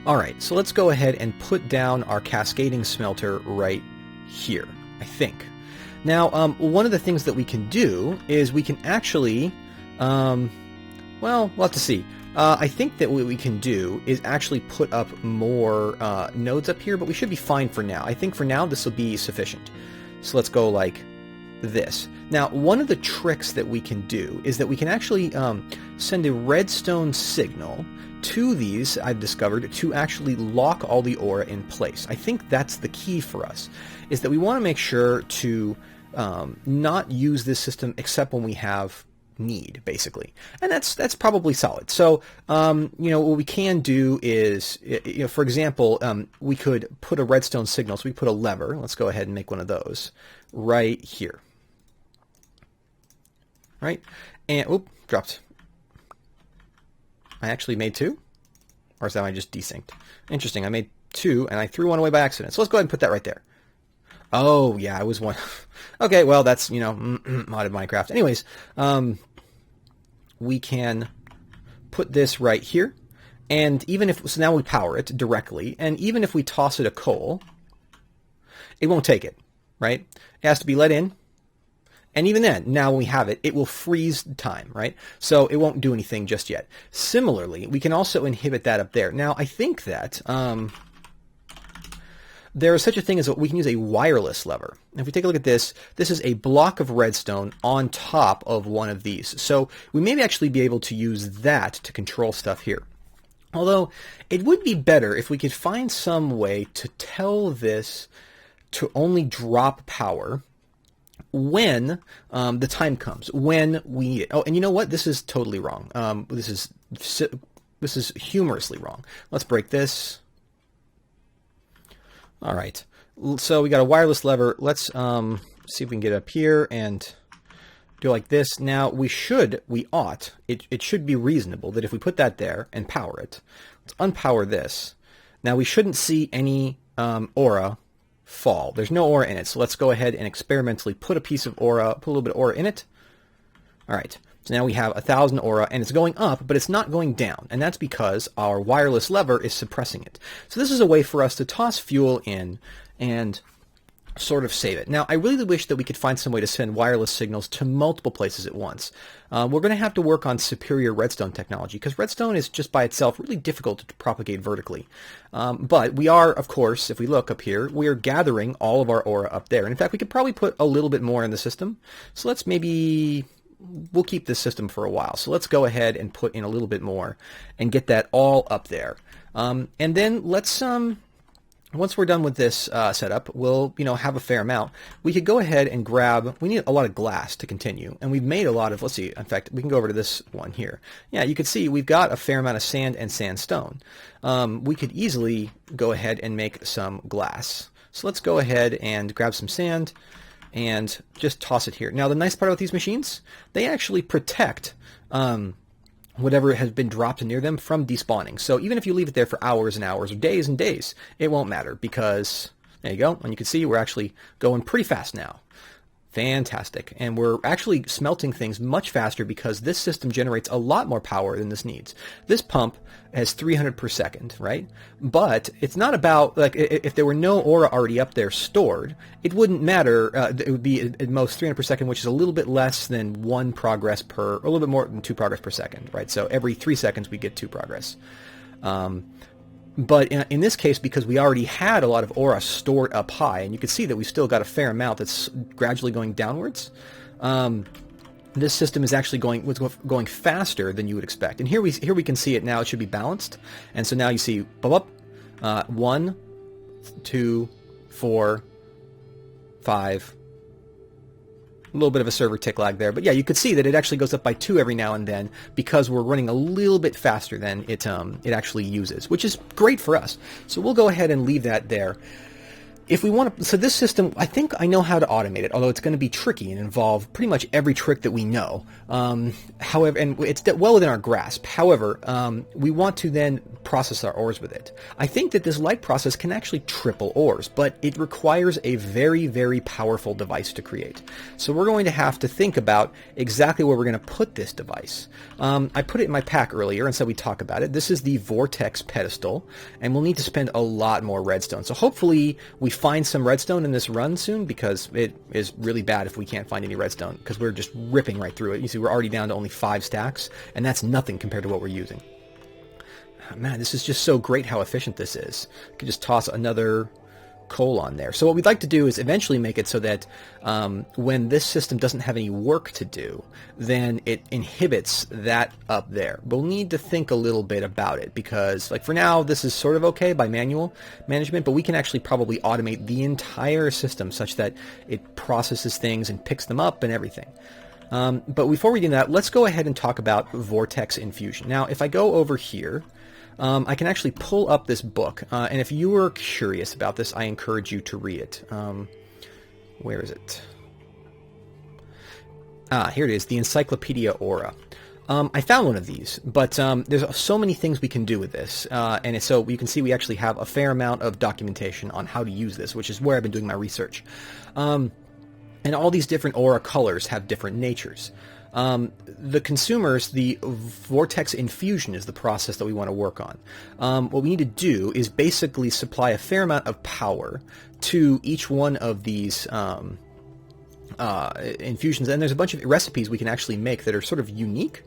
All right, so let's go ahead and put down our cascading smelter right here, I think. Now, one of the things that we can do is we can actually, well, we'll have to see. I think that what we can do is actually put up more nodes up here, but we should be fine for now. I think for now this will be sufficient. So let's go like this. Now, one of the tricks that we can do is that we can actually send a redstone signal to these, I've discovered, to actually lock all the aura in place. I think that's the key for us, is that we want to make sure to not use this system except when we have need, basically. And that's probably solid. So, you know, what we can do is, you know, for example, we could put a redstone signal. So we put a lever. Let's go ahead and make one of those right here. Right? And, oop, dropped. I actually made two? Or is that I just desynced? Interesting. I made two, and I threw one away by accident. So let's go ahead and put that right there. Oh, yeah, I was one. Okay, well, that's, you know, modded Minecraft. Anyways, we can put this right here. And even if, so now we power it directly. And even if we toss it a coal, it won't take it, right? It has to be let in. And even then, now when we have it, it will freeze time, right? So it won't do anything just yet. Similarly, we can also inhibit that up there. Now, I think that there is such a thing as we can use a wireless lever. If we take a look at this, this is a block of redstone on top of one of these. So we may actually be able to use that to control stuff here. Although, it would be better if we could find some way to tell this to only drop power when the time comes, when we need it. Oh, and you know what? This is totally wrong. This is humorously wrong. Let's break this. All right. So we got a wireless lever. Let's see if we can get up here and do like this. Now it should be reasonable that if we put that there and power it, let's unpower this. Now we shouldn't see any aura fall. There's no aura in it, so let's go ahead and experimentally put a piece of aura, put a little bit of aura in it. All right, so now we have 1,000 aura, and it's going up, but it's not going down, and that's because our wireless lever is suppressing it. So this is a way for us to toss fuel in and sort of save it. Now, I really wish that we could find some way to send wireless signals to multiple places at once. We're going to have to work on superior redstone technology, because redstone is just by itself really difficult to propagate vertically. But we are, of course, if we look up here, we are gathering all of our aura up there. And in fact, we could probably put a little bit more in the system. So let's we'll keep this system for a while. So let's go ahead and put in a little bit more and get that all up there. And then let's, once we're done with this setup, we'll, you know, have a fair amount. We could go ahead and grab, we need a lot of glass to continue. And we've made a lot of, let's see, in fact, we can go over to this one here. Yeah, you can see we've got a fair amount of sand and sandstone. We could easily go ahead and make some glass. So let's go ahead and grab some sand and just toss it here. Now, the nice part about these machines, they actually protect whatever has been dropped near them from despawning. So even if you leave it there for hours and hours or days and days, it won't matter because, there you go, and you can see we're actually going pretty fast now. Fantastic. And we're actually smelting things much faster because this system generates a lot more power than this needs. This pump has 300 per second, right? But it's not about, like, if there were no aura already up there stored, it wouldn't matter. It would be at most 300 per second, which is a little bit less than 1 progress or a little bit more than 2 progress per second, right? So every 3 seconds we get 2 progress. But in this case, because we already had a lot of aura stored up high, and you can see that we've still got a fair amount that's gradually going downwards, this system is actually going faster than you would expect. And here we can see it now. It should be balanced. And so now you see, 1, 2, 4, 5. A little bit of a server tick lag there, but yeah, you could see that it actually goes up by 2 every now and then because we're running a little bit faster than it actually uses, which is great for us. So we'll go ahead and leave that there. if we want to, so this system, I think I know how to automate it, although it's going to be tricky and involve pretty much every trick that we know. However, and it's well within our grasp. However, we want to then process our ores with it. I think that this light process can actually triple ores, but it requires a very, very powerful device to create. So we're going to have to think about exactly where we're going to put this device. I put it in my pack earlier and said we'd talk about it. This is the Vortex pedestal, and we'll need to spend a lot more redstone. So hopefully we find some redstone in this run soon, because it is really bad if we can't find any redstone, because we're just ripping right through it. You see, we're already down to only 5 stacks, and that's nothing compared to what we're using. Man, this is just so great how efficient this is. I could just toss another coal on there. So what we'd like to do is eventually make it so that when this system doesn't have any work to do, then it inhibits that up there. We'll need to think a little bit about it, because like for now this is sort of okay by manual management, but we can actually probably automate the entire system such that it processes things and picks them up and everything. But before we do that, let's go ahead and talk about Vortex infusion. Now if I go over here, I can actually pull up this book, and if you were curious about this, I encourage you to read it. Where is it? Here it is, the Encyclopedia Aura. I found one of these, but there's so many things we can do with this, and so you can see we actually have a fair amount of documentation on how to use this, which is where I've been doing my research. And all these different aura colors have different natures. The consumers, the Vortex infusion is the process that we want to work on. What we need to do is basically supply a fair amount of power to each one of these infusions, and there's a bunch of recipes we can actually make that are sort of unique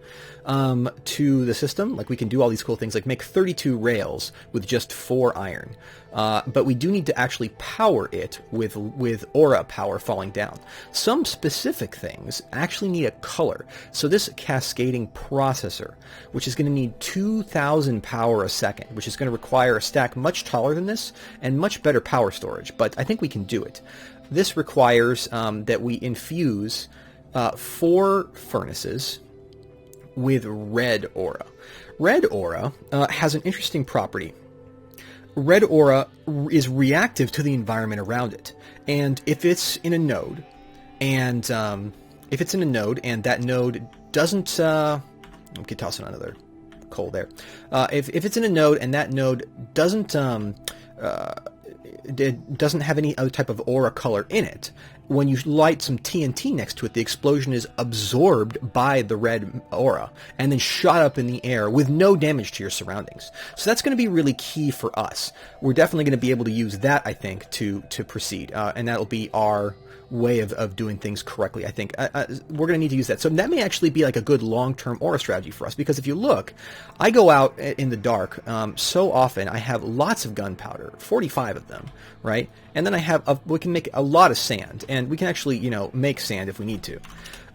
to the system. Like we can do all these cool things, like make 32 rails with just 4 iron. But we do need to actually power it with aura power falling down. Some specific things actually need a color. So this cascading processor, which is going to need 2,000 power a second, which is going to require a stack much taller than this and much better power storage, but I think we can do it. This requires that we infuse 4 furnaces with red aura. Red aura has an interesting property. Red aura is reactive to the environment around it, and if it's in a node, and that node doesn't, we could toss in another coal there. If it's in a node and that node doesn't have any other type of aura color in it, when you light some TNT next to it, the explosion is absorbed by the red aura and then shot up in the air with no damage to your surroundings. So that's going to be really key for us. We're definitely going to be able to use that, I think, to proceed, and that'll be our way of doing things correctly, I think. We're going to need to use that. So that may actually be like a good long-term aura strategy for us, because if you look, I go out in the dark so often. I have lots of gunpowder, 45 of them, right? And then we can make a lot of sand, and we can actually, make sand if we need to.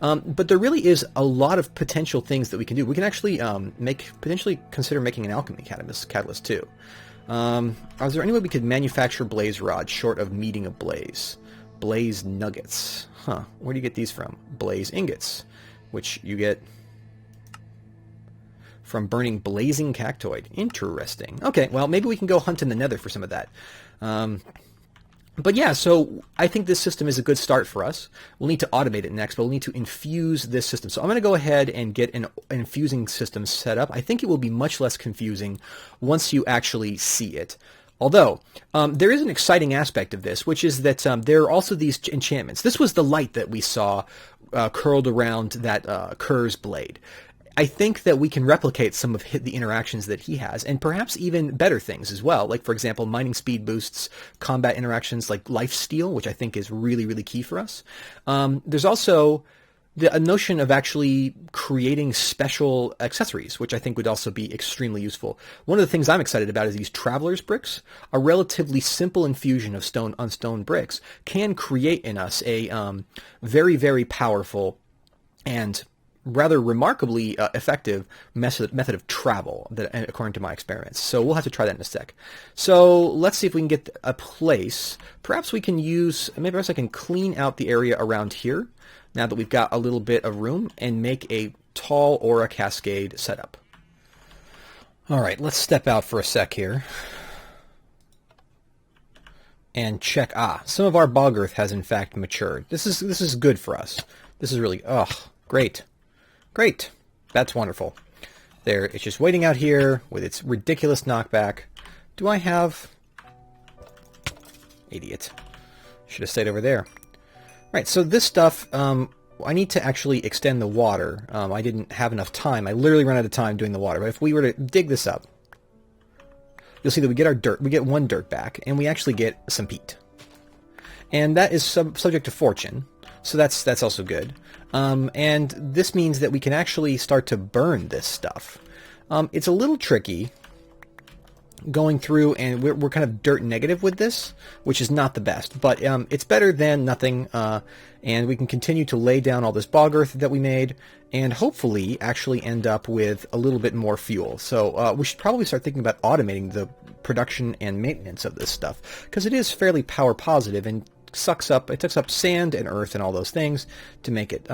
But there really is a lot of potential things that we can do. We can actually potentially consider making an alchemy catalyst too. Is there any way we could manufacture blaze rods short of meeting a blaze? Blaze nuggets. Huh. Where do you get these from? Blaze ingots, which you get from burning blazing cactoid. Interesting. Okay, well, maybe we can go hunt in the nether for some of that. But yeah, so I think this system is a good start for us. We'll need to automate it next, but we'll need to infuse this system. So I'm going to go ahead and get an infusing system set up. I think it will be much less confusing once you actually see it. Although, there is an exciting aspect of this, which is that there are also these enchantments. This was the light that we saw curled around that Kerr's blade. I think that we can replicate some of the interactions that he has, and perhaps even better things as well. Like, for example, mining speed boosts, combat interactions like lifesteal, which I think is really, really key for us. There's also a notion of actually creating special accessories, which I think would also be extremely useful. One of the things I'm excited about is these traveler's bricks. A relatively simple infusion of stone on stone bricks can create in us a very, very powerful and rather remarkably effective method of travel, that, according to my experiments. So we'll have to try that in a sec. So let's see if we can get a place. Perhaps I can clean out the area around here, now that we've got a little bit of room, and make a tall aura cascade setup. All right, let's step out for a sec here. and check. Some of our bog earth has in fact matured. This is good for us. This is really, great. Great. That's wonderful. There, it's just waiting out here with its ridiculous knockback. Do I have... Idiot. Should have stayed over there. Right, so this stuff, I need to actually extend the water. I didn't have enough time. I literally ran out of time doing the water. But if we were to dig this up, you'll see that we get our dirt. We get one dirt back, and we actually get some peat. And that is subject to fortune, so that's also good. And this means that we can actually start to burn this stuff. It's a little tricky going through, and we're kind of dirt negative with this, which is not the best, but it's better than nothing, and we can continue to lay down all this bog earth that we made, and hopefully actually end up with a little bit more fuel. So we should probably start thinking about automating the production and maintenance of this stuff, because it is fairly power positive and sucks up sand and earth and all those things to make it.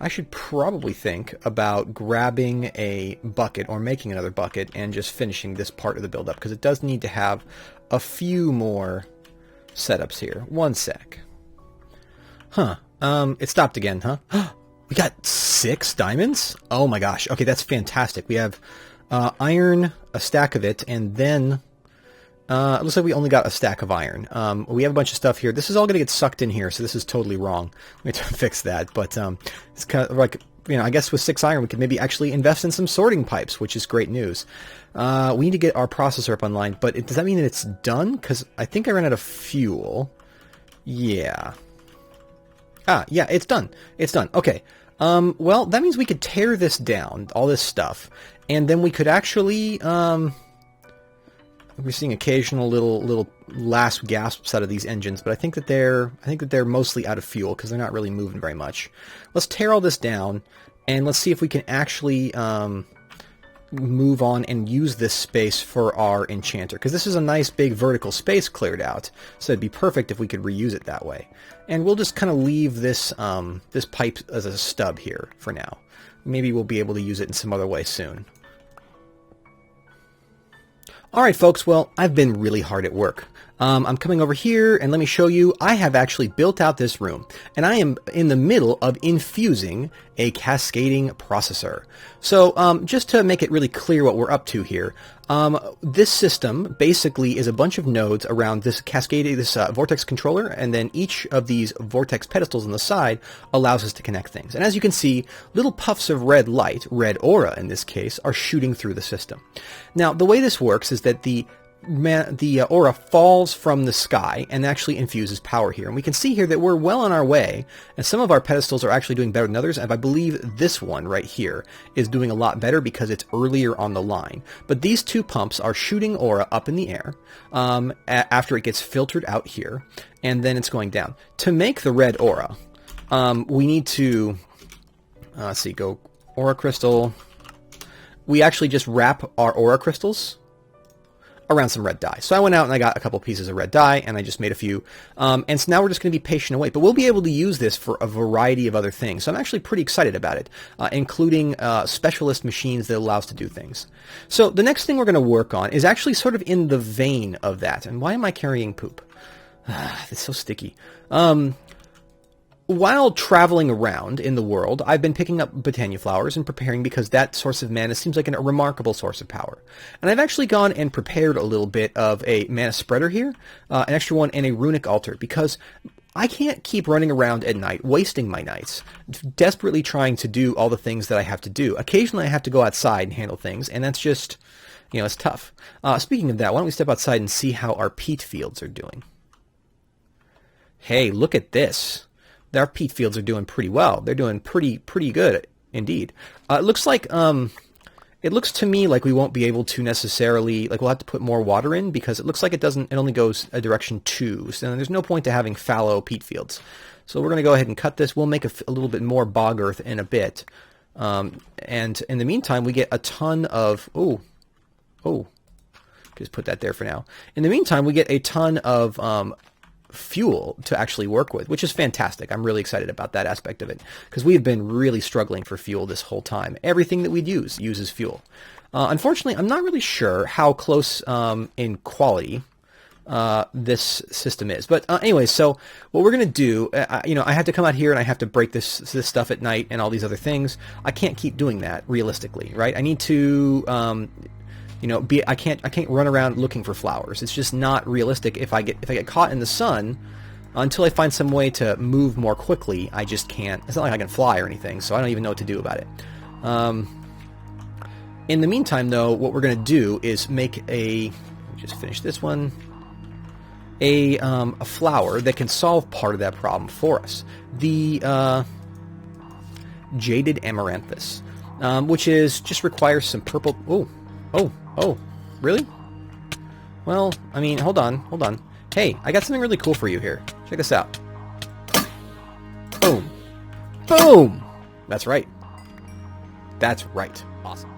I should probably think about grabbing a bucket or making another bucket and just finishing this part of the build up, because it does need to have a few more setups here. One sec. It stopped again, huh? We got 6 diamonds? Oh my gosh. Okay, that's fantastic. We have iron, a stack of it, and then it looks like we only got a stack of iron. We have a bunch of stuff here. This is all going to get sucked in here, so this is totally wrong. We have to fix that, but it's kind of like, I guess with 6 iron we could maybe actually invest in some sorting pipes, which is great news. We need to get our processor up online, but does that mean that it's done? Because I think I ran out of fuel. Yeah. Yeah, it's done. It's done. Okay. Well, that means we could tear this down, all this stuff, and then we could actually... We're seeing occasional little last gasps out of these engines, but I think that they're mostly out of fuel because they're not really moving very much. Let's tear all this down, and let's see if we can actually move on and use this space for our enchanter, because this is a nice big vertical space cleared out, so it'd be perfect if we could reuse it that way. And we'll just kind of leave this this pipe as a stub here for now. Maybe we'll be able to use it in some other way soon. Alright folks, well, I've been really hard at work. I'm coming over here, and let me show you, I have actually built out this room, and I am in the middle of infusing a cascading processor. So, just to make it really clear what we're up to here, this system basically is a bunch of nodes around this Vortex controller, and then each of these Vortex pedestals on the side allows us to connect things. And as you can see, little puffs of red light, red aura in this case, are shooting through the system. Now, the way this works is that the aura falls from the sky and actually infuses power here. And we can see here that we're well on our way, and some of our pedestals are actually doing better than others, and I believe this one right here is doing a lot better because it's earlier on the line. But these 2 pumps are shooting aura up in the air after it gets filtered out here, and then it's going down. To make the red aura, we need to, let's see, go aura crystal. We actually just wrap our aura crystals around some red dye. So I went out and I got a couple pieces of red dye, and I just made a few. And so now we're just going to be patient and wait. But we'll be able to use this for a variety of other things. So I'm actually pretty excited about it, including specialist machines that allow us to do things. So the next thing we're going to work on is actually sort of in the vein of that. And why am I carrying poop? It's so sticky. While traveling around in the world, I've been picking up Botania flowers and preparing, because that source of mana seems like a remarkable source of power. And I've actually gone and prepared a little bit of a mana spreader here, an extra one, and a runic altar, because I can't keep running around at night, wasting my nights, desperately trying to do all the things that I have to do. Occasionally I have to go outside and handle things, and that's just, it's tough. Speaking of that, why don't we step outside and see how our peat fields are doing? Hey, look at this. Our peat fields are doing pretty well. They're doing pretty good indeed. It looks like it looks to me like we won't be able to necessarily, we'll have to put more water in, because it looks like it only goes a direction 2. So there's no point to having fallow peat fields. So we're going to go ahead and cut this. We'll make a little bit more bog earth in a bit. And in the meantime, we get a ton of just put that there for now. In the meantime, we get a ton of fuel to actually work with, which is fantastic. I'm really excited about that aspect of it, because we've been really struggling for fuel this whole time. Everything that we use uses fuel. Unfortunately, I'm not really sure how close in quality this system is. But anyway, so what we're going to do, I have to come out here and I have to break this stuff at night and all these other things. I can't keep doing that realistically, right? I need to, I can't run around looking for flowers. It's just not realistic. If I get caught in the sun, until I find some way to move more quickly, I just can't. It's not like I can fly or anything, so I don't even know what to do about it. In the meantime, though, what we're going to do is make just finish this one, a flower that can solve part of that problem for us. The Jaded Amaranthus, which just requires some purple... Oh, really? Well, I mean, hold on. Hey, I got something really cool for you here. Check this out. Boom. Boom! That's right. Awesome.